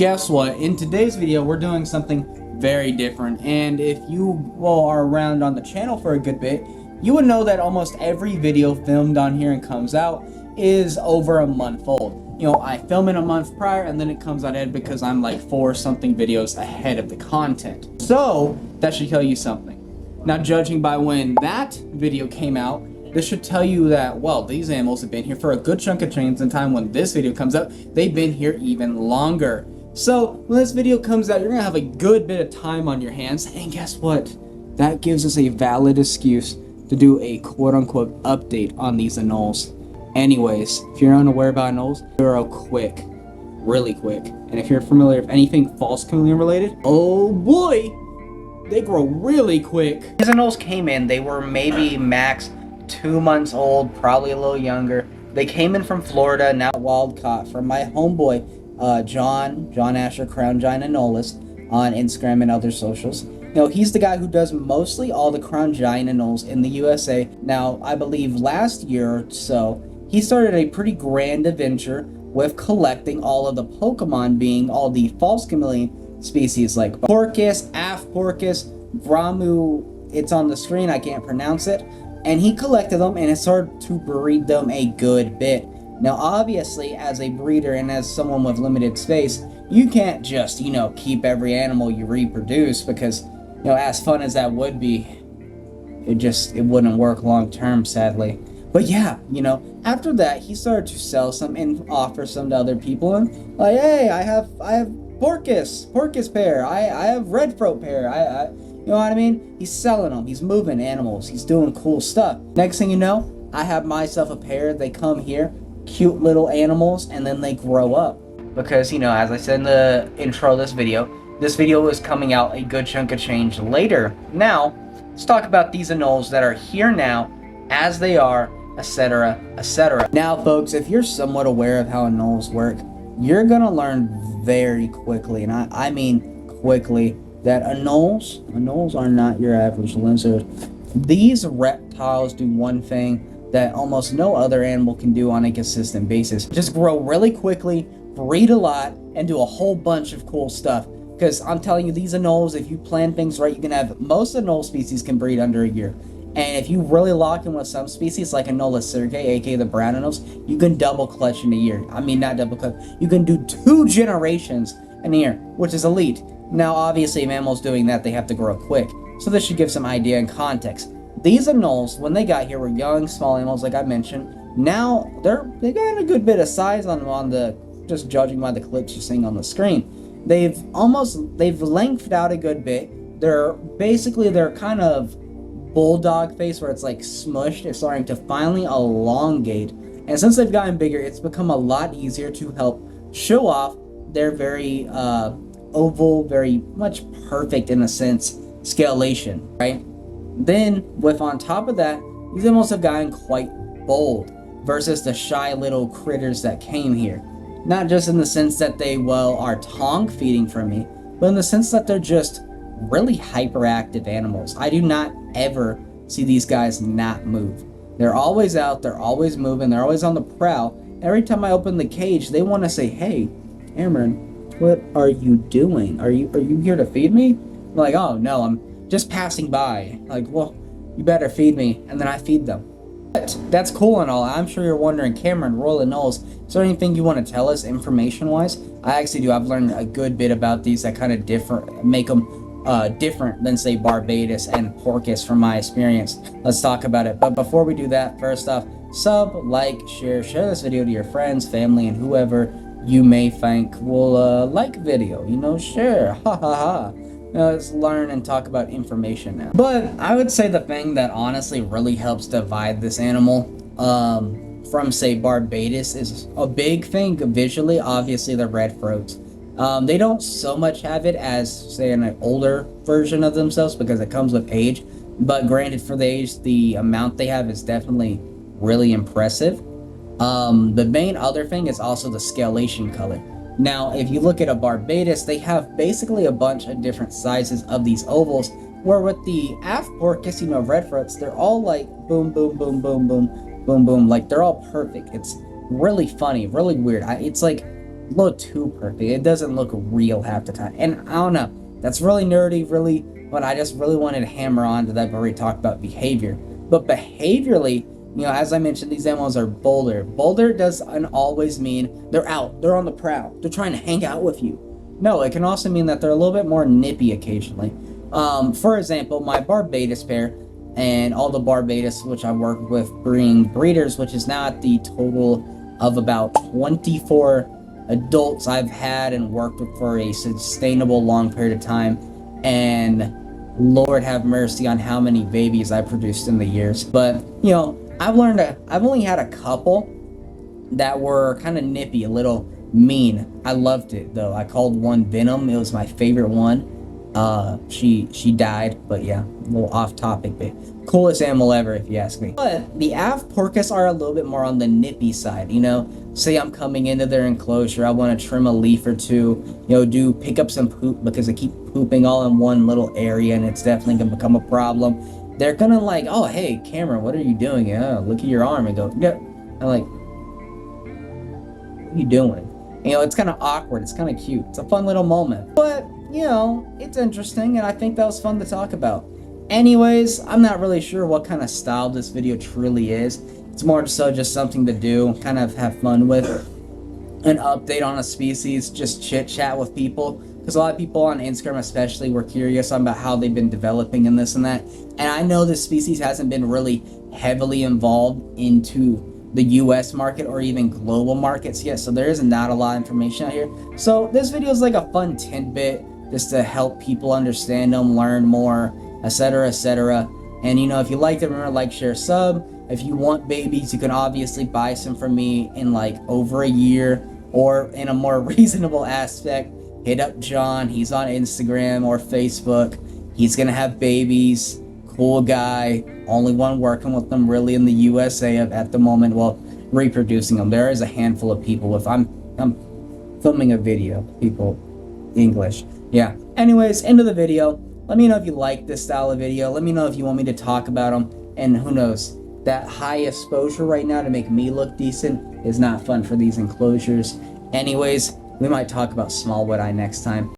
guess what? In today's video, we're doing something very different. And if you are around on the channel for a good bit, you would know that almost every video filmed on here and comes out is over a month old. You know, I film it a month prior and then it comes out ahead because I'm like 4 something videos ahead of the content. So that should tell you something. Now, judging by when that video came out, this should tell you that, well, these animals have been here for a good chunk of time. When this video comes out, they've been here even longer. So when this video comes out, you're gonna have a good bit of time on your hands, and guess what? That gives us a valid excuse to do a quote-unquote update on these Anoles. Anyways, if you're unaware about Anoles, they grow quick, really quick. And if you're familiar with anything false chameleon related, oh boy, they grow really quick. These Anoles came in, they were maybe max 2 months old, probably a little younger. They came in from Florida, now wild caught from my homeboy, John Asher, Crown Giant Anolis, on Instagram and other socials. Now, he's the guy who does mostly all the Crown Giant Anoles in the USA. Now, I believe last year or so, he started a pretty grand adventure with collecting all of the Pokemon, being all the false chameleon species like porcus, porcus, Bramu. It's on the screen, I can't pronounce it. And he collected them and it started to breed them a good bit. Now, obviously, as a breeder and as someone with limited space, you can't just, keep every animal you reproduce because, as fun as that would be, it wouldn't work long term, sadly. But yeah, after that, he started to sell some and offer some to other people. And like, hey, I have porcus pair. I have red throat pair. You know what I mean? He's selling them. He's moving animals. He's doing cool stuff. Next thing you know, I have myself a pair. They come here, cute little animals, and then they grow up. Because, as I said in the intro of this video is coming out a good chunk of change later. Now, let's talk about these Anoles that are here now, as they are, etc., etc. Now, folks, if you're somewhat aware of how Anoles work, you're going to learn very quickly, and I mean quickly, that Anoles are not your average lizard. These reptiles do one thing that almost no other animal can do on a consistent basis. Just grow really quickly, breed a lot, and do a whole bunch of cool stuff. Because I'm telling you, these Anoles, if you plan things right, you can have, most Anole species can breed under a year. And if you really lock in with some species, like Anolis aka the brown Anoles, you can double clutch in a year. I mean, not double clutch, you can do 2 generations in a year, which is elite. Now, obviously, if animals doing that, they have to grow quick. So this should give some idea and context. These Anoles, when they got here, were young, small animals, like I mentioned. Now, they got a good bit of size on the, just judging by the clips you're seeing on the screen. They've lengthened out a good bit. They're kind of bulldog face where it's like smushed. It's starting to finally elongate. And since they've gotten bigger, it's become a lot easier to help show off their very, oval, very much perfect in a sense scalation, right? Then with on top of that, these animals have gotten quite bold versus the shy little critters that came here. Not just in the sense that they are tongue feeding from me, but in the sense that they're just really hyperactive animals. I do not ever see these guys not move. They're always out, they're always moving, they're always on the prowl. Every time I open the cage, they want to say, hey, Cameron, what are you doing? Are you here to feed me? I'm like, oh no, I'm just passing by. Like, well, you better feed me, and then I feed them. But that's cool and all. I'm sure you're wondering, Cameron, Royal Anoles, is there anything you want to tell us information-wise? I actually do. I've learned a good bit about these that kind of make them different than, say, Barbatus and porcus from my experience. Let's talk about it. But before we do that, first off, sub, like, share this video to your friends, family, and whoever you may think will like video, share, ha ha ha. Let's learn and talk about information now. But I would say the thing that honestly really helps divide this animal from, say, Barbatus is a big thing visually. Obviously, the red throats. They don't so much have it as, say, an older version of themselves because it comes with age. But granted, for the age, the amount they have is definitely really impressive. The main other thing is also the scalation color. Now, if you look at a Barbatus, they have basically a bunch of different sizes of these ovals, where with the porcus, red throats, they're all like boom, boom, boom, boom, boom, boom, boom, like they're all perfect. It's really funny, really weird. It's like a little too perfect. It doesn't look real half the time. And I don't know. That's really nerdy, really, but I just really wanted to hammer on to that before we talk about behavior. But behaviorally, you know, as I mentioned, these animals are bolder. Bolder doesn't always mean they're out, they're on the prowl, they're trying to hang out with you. No, it can also mean that they're a little bit more nippy occasionally. For example, my Barbatus pair and all the Barbatus which I work with bring breeders, which is now at the total of about 24 adults I've had and worked with for a sustainable long period of time. And Lord have mercy on how many babies I produced in the years. But, you know, I've only had a couple that were kind of nippy, a little mean. I loved it though. I called one Venom. It was my favorite one. She died, but yeah, a little off topic, but coolest animal ever if you ask me. But the Av porcus are a little bit more on the nippy side, you know. Say I'm coming into their enclosure, I want to trim a leaf or two, you know, pick up some poop because they keep pooping all in one little area and it's definitely gonna become a problem. They're gonna like, oh hey Cameron, what are you doing? Oh, look at your arm, and go, yep. I'm like, what are you doing? You know, it's kind of awkward, it's kind of cute, it's a fun little moment. But, you know, it's interesting, and I think that was fun to talk about. Anyways, I'm not really sure what kind of style this video truly is. It's more so just something to do, kind of have fun with. An update on a species, just chit chat with people. Because a lot of people on Instagram especially were curious about how they've been developing and this and that. And I know this species hasn't been really heavily involved into the US market or even global markets yet, so there is not a lot of information out here. So this video is like a fun tidbit just to help people understand them, learn more, etc, etc. And you know, if you liked it, remember to like, share, sub. If you want babies, you can obviously buy some from me in like over a year, or in a more reasonable aspect, hit up John. He's on Instagram or Facebook. He's gonna have babies. Cool guy, only one working with them really in the USA at the moment, well, reproducing them. There is a handful of people. If I'm filming a video, people, English, yeah. Anyways, end of the video. Let me know if you like this style of video. Let me know if you want me to talk about them. And who knows, that high exposure right now to make me look decent is not fun for these enclosures. Anyways, we might talk about small wood eye next time.